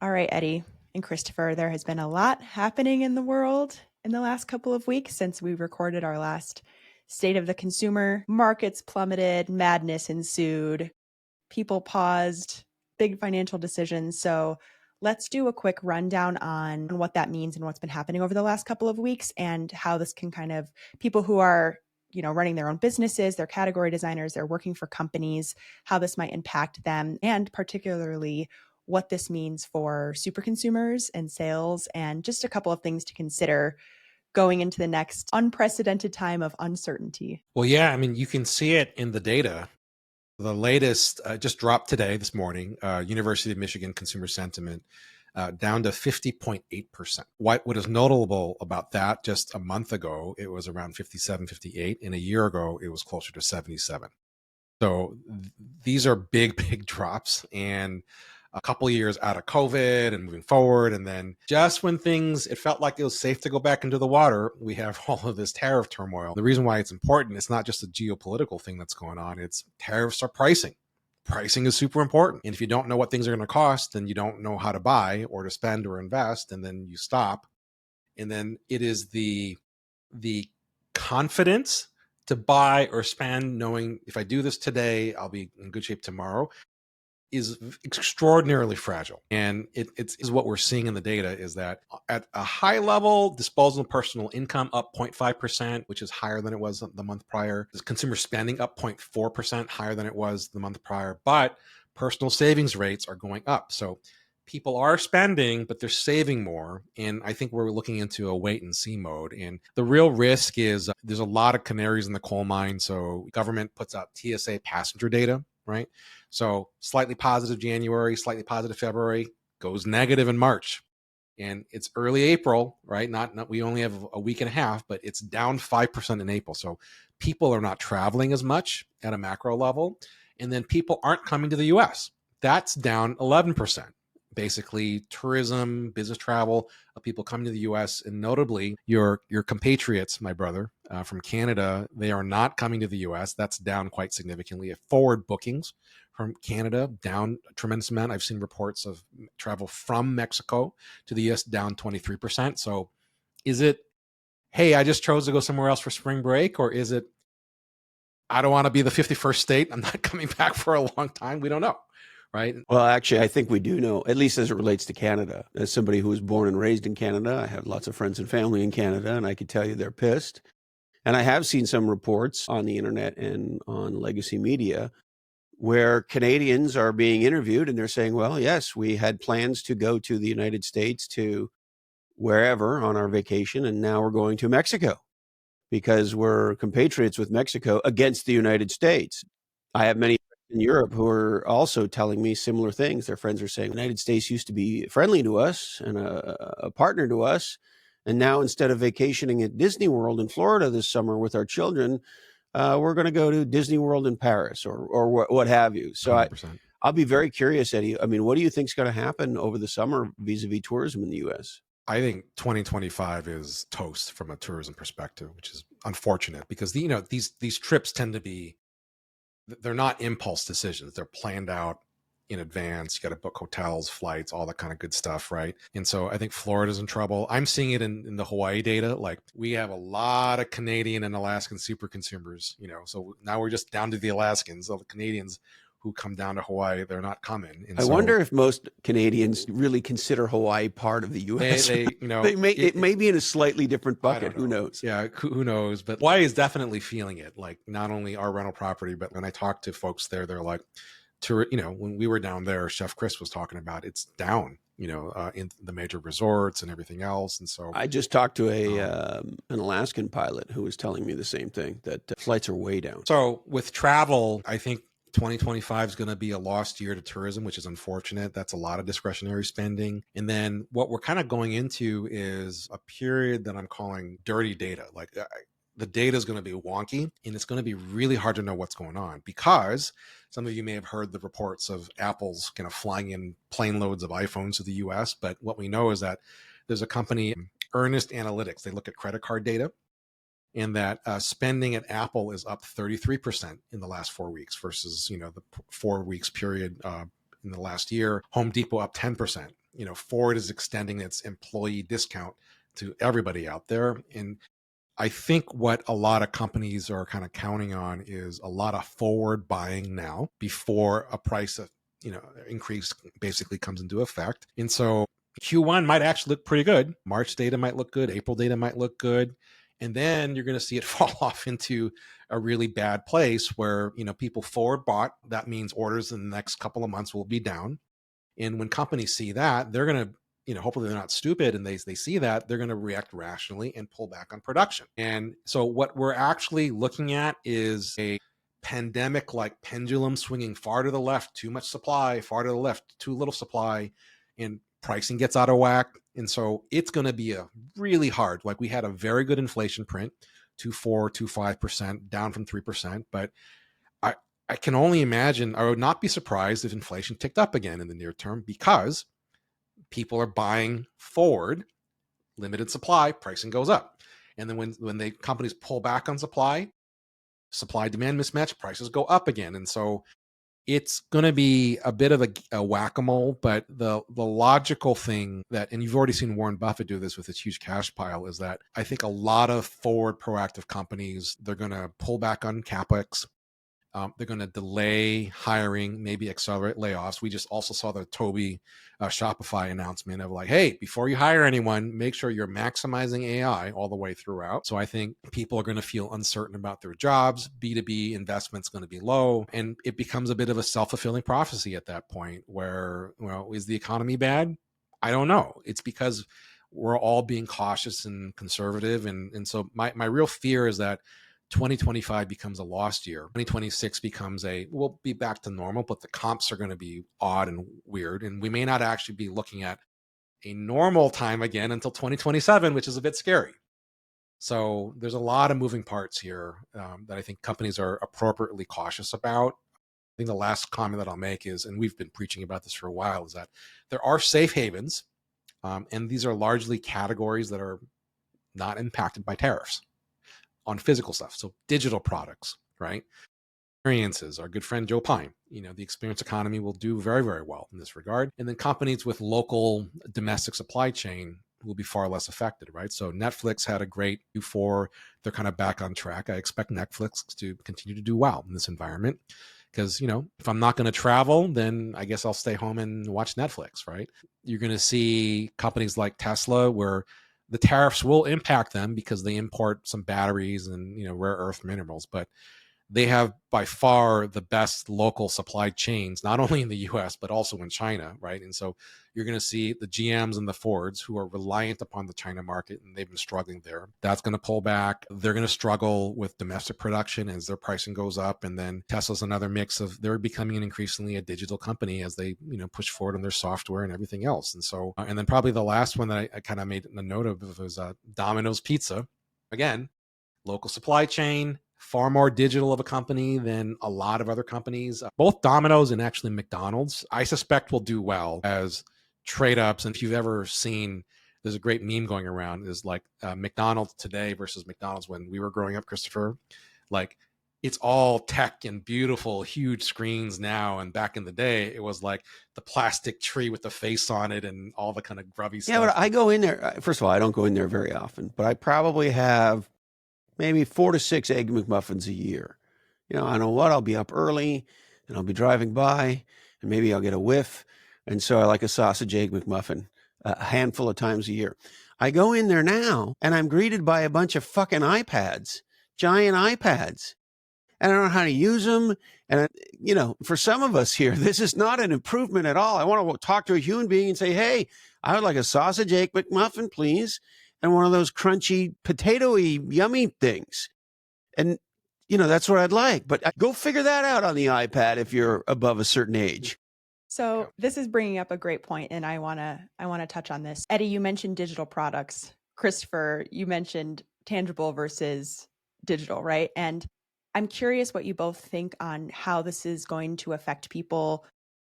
All right, Eddie and Christopher, there has been a lot happening in the world in the last couple of weeks since we recorded our last State of the Consumer. Markets plummeted, madness ensued, people paused, big financial decisions. So let's do a quick rundown on what that means and what's been happening over the last couple of weeks and how this can kind of people who are running their own businesses, they're category designers, they're working for companies, how this might impact them, and particularly what this means for super consumers and sales, and just a couple of things to consider going into the next unprecedented time of uncertainty. Well, yeah, I mean, you can see it in the data. The latest just dropped today, this morning, University of Michigan consumer sentiment down to 50.8%. What is notable about that, just a month ago, it was around 57, 58, and a year ago, it was closer to 77. So these are big, big drops. And a couple of years out of COVID and moving forward. And then just when it felt like it was safe to go back into the water, we have all of this tariff turmoil. The reason why it's important, it's not just a geopolitical thing that's going on. It's tariffs are pricing. Pricing is super important. And if you don't know what things are going to cost, then you don't know how to buy or to spend or invest, and then you stop. And then it is the confidence to buy or spend, knowing if I do this today, I'll be in good shape tomorrow, is extraordinarily fragile. And it's what we're seeing in the data is that at a high level, disposable personal income up 0.5%, which is higher than it was the month prior. Consumer spending up 0.4%, higher than it was the month prior. But personal savings rates are going up. So people are spending, but they're saving more. And I think we're looking into a wait and see mode. And the real risk is there's a lot of canaries in the coal mine. So government puts out TSA passenger data, right? So slightly positive January, slightly positive February, goes negative in March. And it's early April, right? Not we only have a week and a half, but it's down 5% in April. So people are not traveling as much at a macro level. And then people aren't coming to the US. That's down 11%. Basically, tourism, business travel of people coming to the U.S. and notably your compatriots, my brother from Canada, they are not coming to the U.S. That's down quite significantly. Forward bookings from Canada down a tremendous amount. I've seen reports of travel from Mexico to the U.S. down 23%. So, is it, hey, I just chose to go somewhere else for spring break, or is it, I don't want to be the 51st state, I'm not coming back for a long time? We don't know. Right. Well, actually, I think we do know, at least as it relates to Canada. As somebody who was born and raised in Canada, I have lots of friends and family in Canada, and I can tell you they're pissed. And I have seen some reports on the internet and on legacy media where Canadians are being interviewed and they're saying, well, yes, we had plans to go to the United States to wherever on our vacation, and now we're going to Mexico because we're compatriots with Mexico against the United States. I have many in Europe who are also telling me similar things. Their friends are saying the United States used to be friendly to us and a partner to us. And now instead of vacationing at Disney World in Florida this summer with our children, we're going to go to Disney World in Paris or what have you. So I'll be very curious, Eddie. I mean, what do you think is going to happen over the summer vis-a-vis tourism in the U.S.? I think 2025 is toast from a tourism perspective, which is unfortunate because these trips tend to be, they're not impulse decisions. They're planned out in advance. You got to book hotels, flights, all that kind of good stuff, right? And so I think Florida's in trouble. I'm seeing it in the Hawaii data. Like we have a lot of Canadian and Alaskan super consumers, so now we're just down to the Alaskans. All the Canadians who come down to Hawaii, they're not coming. And I wonder if most Canadians really consider Hawaii part of the U.S. It may be in a slightly different bucket. Who knows? Yeah, who knows? But Hawaii is definitely feeling it. Like not only our rental property, but when I talk to folks there, they're like, when we were down there, Chef Chris was talking about it's down, in the major resorts and everything else. And so I just talked to an Alaskan pilot who was telling me the same thing, that flights are way down. So with travel, I think 2025 is going to be a lost year to tourism, which is unfortunate. That's a lot of discretionary spending. And then what we're kind of going into is a period that I'm calling dirty data. Like the data is going to be wonky and it's going to be really hard to know what's going on because some of you may have heard the reports of Apple's kind of flying in plane loads of iPhones to the US. But what we know is that there's a company, Earnest Analytics. They look at credit card data. And that spending at Apple is up 33% in the last 4 weeks versus, the 4 weeks period in the last year. Home Depot up 10%. Ford is extending its employee discount to everybody out there. And I think what a lot of companies are kind of counting on is a lot of forward buying now before a price of, increase basically comes into effect. And so Q1 might actually look pretty good. March data might look good. April data might look good. And then you're going to see it fall off into a really bad place where, people forward bought. That means orders in the next couple of months will be down. And when companies see that, they're going to, hopefully they're not stupid and they see that, they're going to react rationally and pull back on production. And so what we're actually looking at is a pandemic like pendulum swinging far to the left, too much supply, far to the left, too little supply, and pricing gets out of whack. And so it's going to be a really hard, like we had a very good inflation print, 2.4, 2.5%, down from 3%. But I can only imagine, I would not be surprised if inflation ticked up again in the near term because people are buying forward, limited supply, pricing goes up. And then when the companies pull back on supply demand mismatch, prices go up again. And so it's going to be a bit of a whack-a-mole, but the logical thing that, and you've already seen Warren Buffett do this with his huge cash pile, is that I think a lot of forward proactive companies, they're going to pull back on CapEx. They're going to delay hiring, maybe accelerate layoffs. We just also saw the Toby Shopify announcement of like, hey, before you hire anyone, make sure you're maximizing AI all the way throughout. So I think people are going to feel uncertain about their jobs. B2B investment's going to be low. And it becomes a bit of a self-fulfilling prophecy at that point where, is the economy bad? I don't know. It's because we're all being cautious and conservative. And so my real fear is that 2025 becomes a lost year. 2026 becomes we'll be back to normal, but the comps are going to be odd and weird. And we may not actually be looking at a normal time again until 2027, which is a bit scary. So there's a lot of moving parts here that I think companies are appropriately cautious about. I think the last comment that I'll make is, and we've been preaching about this for a while, is that there are safe havens, and these are largely categories that are not impacted by tariffs on physical stuff. So digital products, right? Experiences, our good friend Joe Pine, the experience economy will do very, very well in this regard. And then companies with local domestic supply chain will be far less affected, right? So Netflix had a great Q4. They're kind of back on track. I expect Netflix to continue to do well in this environment because, if I'm not going to travel, then I guess I'll stay home and watch Netflix, right? You're going to see companies like Tesla where the tariffs will impact them because they import some batteries and rare earth minerals, but they have by far the best local supply chains, not only in the US, but also in China, right? And so you're going to see the GMs and the Fords who are reliant upon the China market, and they've been struggling there. That's going to pull back. They're going to struggle with domestic production as their pricing goes up. And then Tesla's another mix of, they're becoming increasingly a digital company as they, push forward on their software and everything else. And so, and then probably the last one that I kind of made a note of was Domino's Pizza. Again, local supply chain, far more digital of a company than a lot of other companies. Both Domino's and actually McDonald's, I suspect will do well as trade ups. And if you've ever seen, there's a great meme going around is like McDonald's today versus McDonald's when we were growing up, Christopher. Like it's all tech and beautiful, huge screens now. And back in the day, it was like the plastic tree with the face on it and all the kind of grubby stuff. Yeah, but I go in there. First of all, I don't go in there very often, but I probably have maybe 4 to 6 Egg McMuffins a year. I know what, I'll be up early and I'll be driving by and maybe I'll get a whiff. And so I like a sausage Egg McMuffin a handful of times a year. I go in there now and I'm greeted by a bunch of fucking iPads, giant iPads. And I don't know how to use them. And, for some of us here, this is not an improvement at all. I want to talk to a human being and say, hey, I would like a sausage Egg McMuffin, please. And one of those crunchy, potatoy, yummy things. And, that's what I'd like. But go figure that out on the iPad if you're above a certain age. So this is bringing up a great point, and I want to touch on this. Eddie, you mentioned digital products. Christopher, you mentioned tangible versus digital, right? And I'm curious what you both think on how this is going to affect people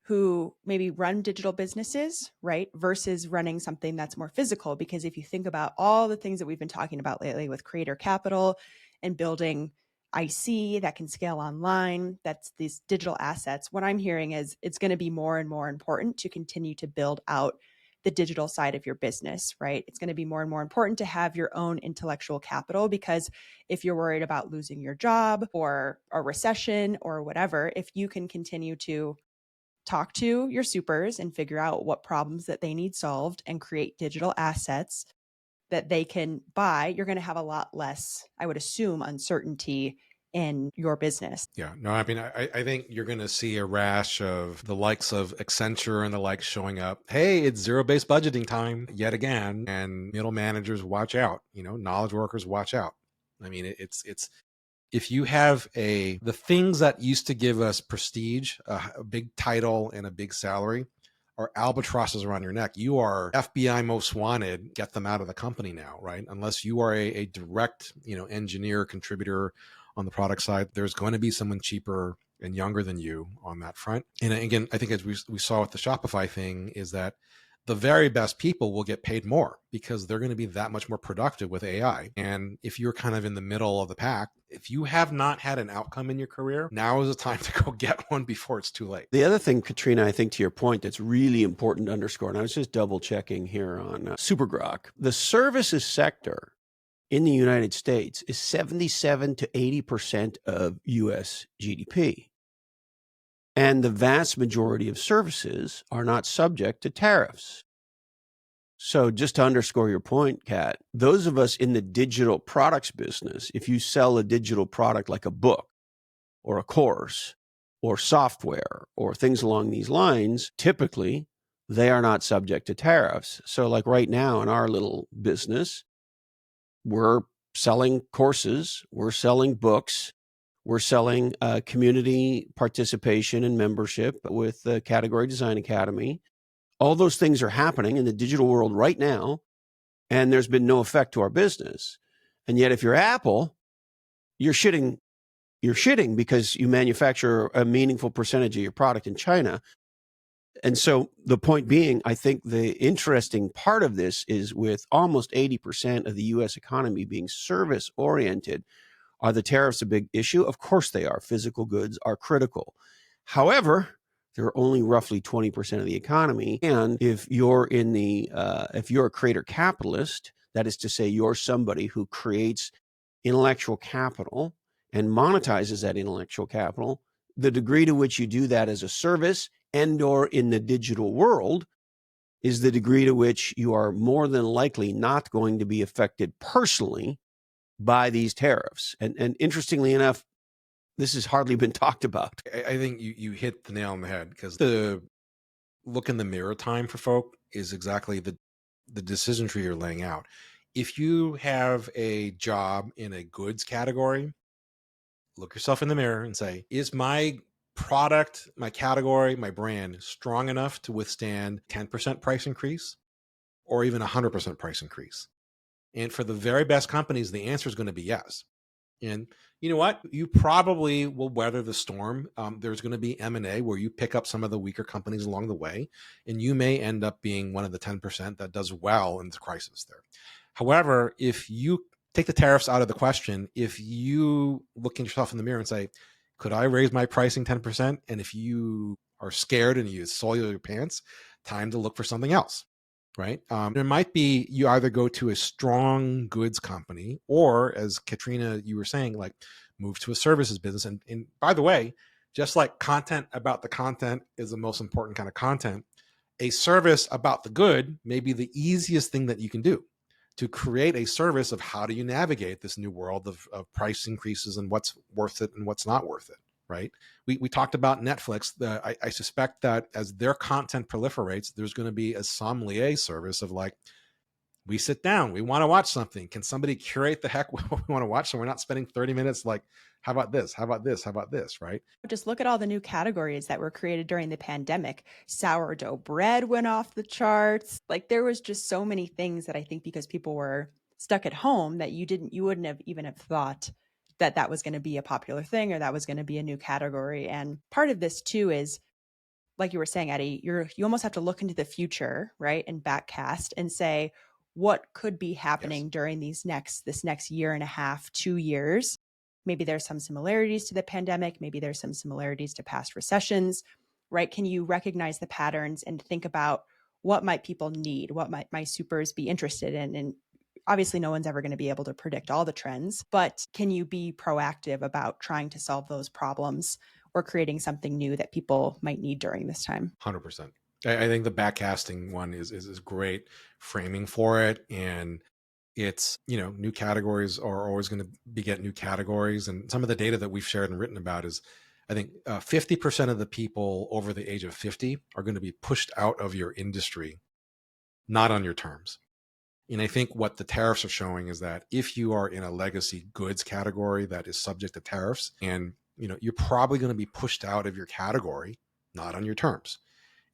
who maybe run digital businesses, right, versus running something that's more physical. Because if you think about all the things that we've been talking about lately with creator capital and building IC that can scale online, that's these digital assets, what I'm hearing is it's going to be more and more important to continue to build out the digital side of your business, right? It's going to be more and more important to have your own intellectual capital, because if you're worried about losing your job or a recession or whatever, if you can continue to talk to your supers and figure out what problems that they need solved and create digital assets that they can buy, you're going to have a lot less, I would assume, uncertainty in your business. Yeah, no, I mean, I think you're going to see a rash of the likes of Accenture and the likes showing up. Hey, it's zero-based budgeting time yet again. And middle managers, watch out. Knowledge workers, watch out. I mean, it's if you have the things that used to give us prestige, a big title and a big salary, are albatrosses around your neck. You are FBI most wanted. Get them out of the company now, right? Unless you are a direct, engineer, contributor on the product side, there's going to be someone cheaper and younger than you on that front. And again, I think as we saw with the Shopify thing, is that the very best people will get paid more because they're going to be that much more productive with AI. And if you're kind of in the middle of the pack, if you have not had an outcome in your career, now is the time to go get one before it's too late. The other thing, Katrina, I think to your point, that's really important to underscore, and I was just double checking here on Supergrok, the services sector in the United States is 77 to 80% of US GDP. And the vast majority of services are not subject to tariffs. So just to underscore your point, Kat, those of us in the digital products business, if you sell a digital product like a book or a course or software or things along these lines, typically they are not subject to tariffs. So like right now in our little business, we're selling courses, we're selling books, we're selling community participation and membership with the Category Design Academy. All those things are happening in the digital world right now, and there's been no effect to our business. And yet if you're Apple, you're shitting because you manufacture a meaningful percentage of your product in China. And so the point being, I think the interesting part of this is with almost 80% of the US economy being service oriented, are the tariffs a big issue? Of course they are. Physical goods are critical. However, they're only roughly 20% of the economy. And if you're if you're a creator capitalist, that is to say, you're somebody who creates intellectual capital and monetizes that intellectual capital, the degree to which you do that as a service and or in the digital world is the degree to which you are more than likely not going to be affected personally by these tariffs. And interestingly enough, this has hardly been talked about. I think you hit the nail on the head, because the look in the mirror time for folk is exactly the decision tree you're laying out. If you have a job in a goods category, look yourself in the mirror and say, is my product, my category, my brand strong enough to withstand 10% price increase or even 100% price increase? And for the very best companies, the answer is going to be yes. And you know what? You probably will weather the storm. There's going to be M&A where you pick up some of the weaker companies along the way, and you may end up being one of the 10% that does well in the crisis there. However, if you take the tariffs out of the question, if you look at yourself in the mirror and say, could I raise my pricing 10%? And if you are scared and you soil your pants, time to look for something else. Right. There might be, you either go to a strong goods company, or as Katrina, you were saying, like move to a services business. And by the way, just like content about the content is the most important kind of content, a service about the good may be the easiest thing that you can do to create a service of how do you navigate this new world of price increases and what's worth it and what's not worth it. Right. We talked about Netflix. I suspect that as their content proliferates, there's going to be a sommelier service of like, we sit down, we want to watch something. Can somebody curate the heck what we want to watch? So we're not spending 30 minutes like, how about this? How about this? How about this? Right. Just look at all the new categories that were created during the pandemic. Sourdough bread went off the charts. Like there was just so many things that I think because people were stuck at home that you wouldn't have even have thought that was going to be a popular thing or that was going to be a new category. And part of this too is, like you were saying, Eddie, you almost have to look into the future, right? And backcast and say, what could be happening during this next year and a half, 2 years? Maybe there's some similarities to the pandemic. Maybe there's some similarities to past recessions, right? Can you recognize the patterns and think about what might people need? What might my supers be interested in? And obviously, no one's ever going to be able to predict all the trends, but can you be proactive about trying to solve those problems or creating something new that people might need during this time? 100%. I think the backcasting one is great framing for it. And it's, new categories are always going to beget new categories. And some of the data that we've shared and written about is, I think 50% of the people over the age of 50 are going to be pushed out of your industry, not on your terms. And I think what the tariffs are showing is that if you are in a legacy goods category that is subject to tariffs, and you're probably going to be pushed out of your category, not on your terms.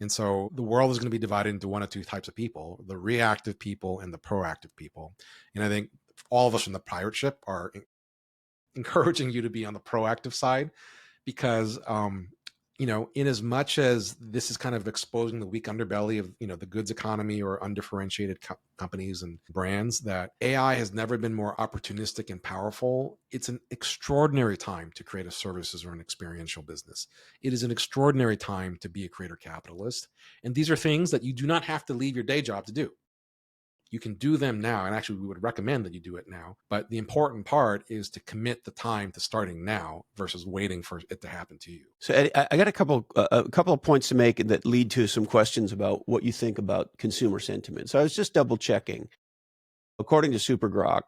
And so the world is going to be divided into one of two types of people: the reactive people and the proactive people. And I think all of us from the pirate ship are encouraging you to be on the proactive side, because in as much as this is kind of exposing the weak underbelly of the goods economy or undifferentiated companies and brands, that AI has never been more opportunistic and powerful. It's an extraordinary time to create a services or an experiential business. It is an extraordinary time to be a creator capitalist, and these are things that you do not have to leave your day job to do. You can do them now, and actually we would recommend that you do it now. But the important part is to commit the time to starting now versus waiting for it to happen to you. So Eddie, I got a couple of points to make that lead to some questions about what you think about consumer sentiment. So I was just double checking. According to SuperGrok,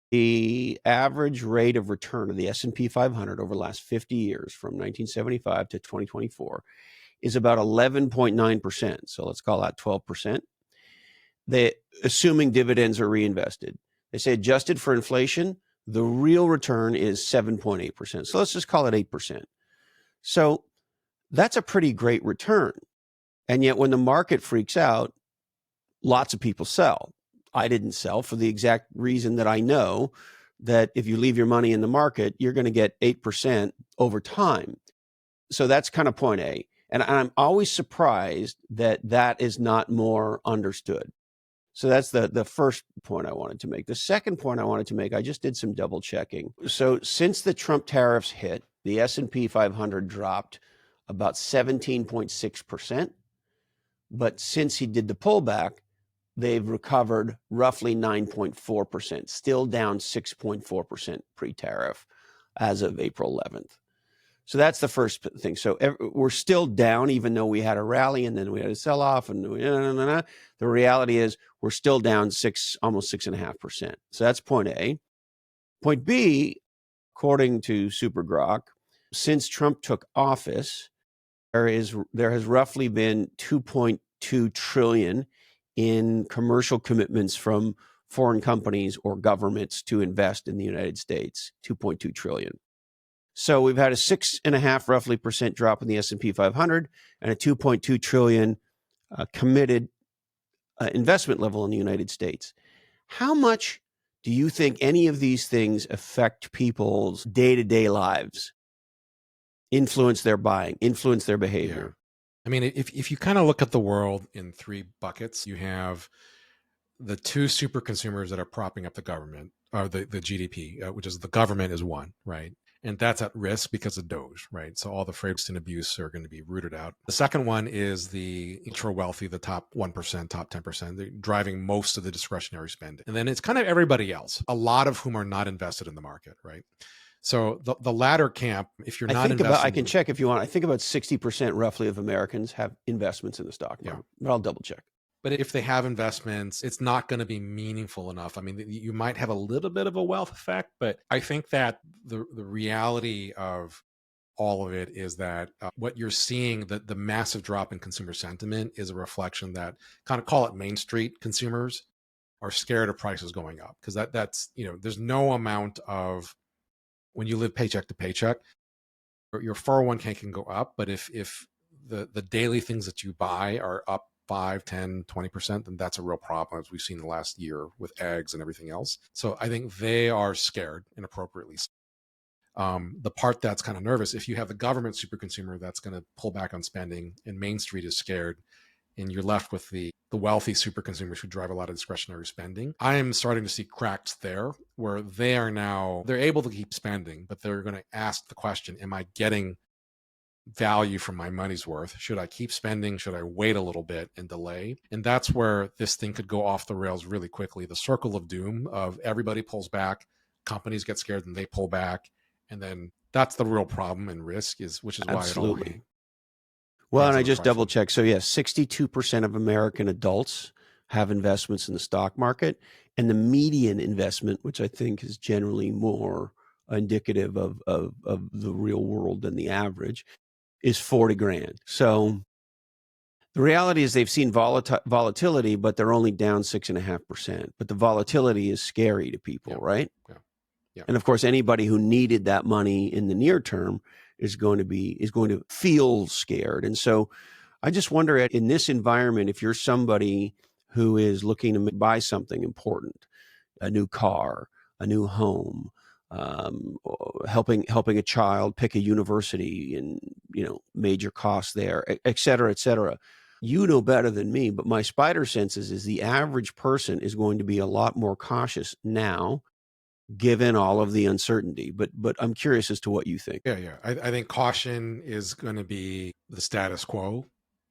the average rate of return of the S&P 500 over the last 50 years, from 1975 to 2024, is about 11.9%. So let's call that 12%. Assuming dividends are reinvested. They say adjusted for inflation, the real return is 7.8%. So let's just call it 8%. So that's a pretty great return. And yet when the market freaks out, lots of people sell. I didn't sell for the exact reason that I know that if you leave your money in the market, you're going to get 8% over time. So that's kind of point A. And I'm always surprised that that is not more understood. So that's the first point I wanted to make. The second point I wanted to make, I just did some double checking. So since the Trump tariffs hit, the S&P 500 dropped about 17.6%. But since he did the pullback, they've recovered roughly 9.4%, still down 6.4% pre-tariff as of April 11th. So that's the first thing. So we're still down, even though we had a rally and then we had a sell-off. And the reality is we're still down almost 6.5%. So that's point A. Point B, according to SuperGrok, since Trump took office, there has roughly been 2.2 trillion in commercial commitments from foreign companies or governments to invest in the United States. 2.2 trillion. So we've had a 6.5% roughly drop in the S&P 500 and a 2.2 trillion committed investment level in the United States. How much do you think any of these things affect people's day-to-day lives, influence their buying, influence their behavior? Yeah. I mean, if you kind of look at the world in three buckets, you have the two super consumers that are propping up the government, or the GDP, which is the government is one, right? And that's at risk because of Doge, right? So all the fraud and abuse are going to be rooted out. The second one is the ultra wealthy, the top 1%, top 10%. They're driving most of the discretionary spending. And then it's kind of everybody else, a lot of whom are not invested in the market, right? So the latter camp, if you're not invested, I can check if you want. I think about 60% roughly of Americans have investments in the stock market. Yeah. But I'll double check. But if they have investments, it's not going to be meaningful enough. I mean, you might have a little bit of a wealth effect, but I think that the reality of all of it is that what you're seeing, the massive drop in consumer sentiment, is a reflection that, kind of call it Main Street consumers, are scared of prices going up, because that's there's no amount of, when you live paycheck to paycheck, your 401k can go up, but if the daily things that you buy are up 5, 10, 20%, then that's a real problem, as we've seen the last year with eggs and everything else. So I think they are scared inappropriately. The part that's kind of nervous, if you have the government super consumer that's going to pull back on spending, and Main Street is scared, and you're left with the wealthy super consumers who drive a lot of discretionary spending. I am starting to see cracks there, where they're able to keep spending, but they're going to ask the question, am I getting value for my money's worth. Should I keep spending? Should I wait a little bit and delay? And that's where this thing could go off the rails really quickly. The circle of doom of everybody pulls back, companies get scared and they pull back. And then that's the real problem and risk which is why Absolutely. it all Well, and I on the just price double one. checked. So, yes, 62% of American adults have investments in the stock market. And the median investment, which I think is generally more indicative of the real world than the average, is 40 grand. So the reality is they've seen volatility, but they're only down 6.5%. But the volatility is scary to people, right? Yeah. And of course, anybody who needed that money in the near term is going to feel scared. And so I just wonder, in this environment, if you're somebody who is looking to buy something important, a new car, a new home, helping a child pick a university, and major costs there, et cetera, et cetera. You know better than me, but my spider senses is the average person is going to be a lot more cautious now, given all of the uncertainty. But I'm curious as to what you think. Yeah. I think caution is going to be the status quo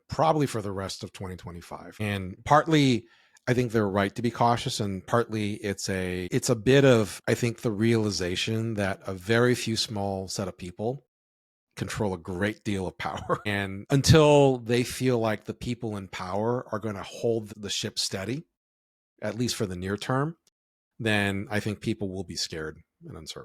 probably for the rest of 2025. And partly I think they're right to be cautious, and partly it's a bit of, I think, the realization that a very few small set of people control a great deal of power. And until they feel like the people in power are going to hold the ship steady, at least for the near term, then I think people will be scared and uncertain.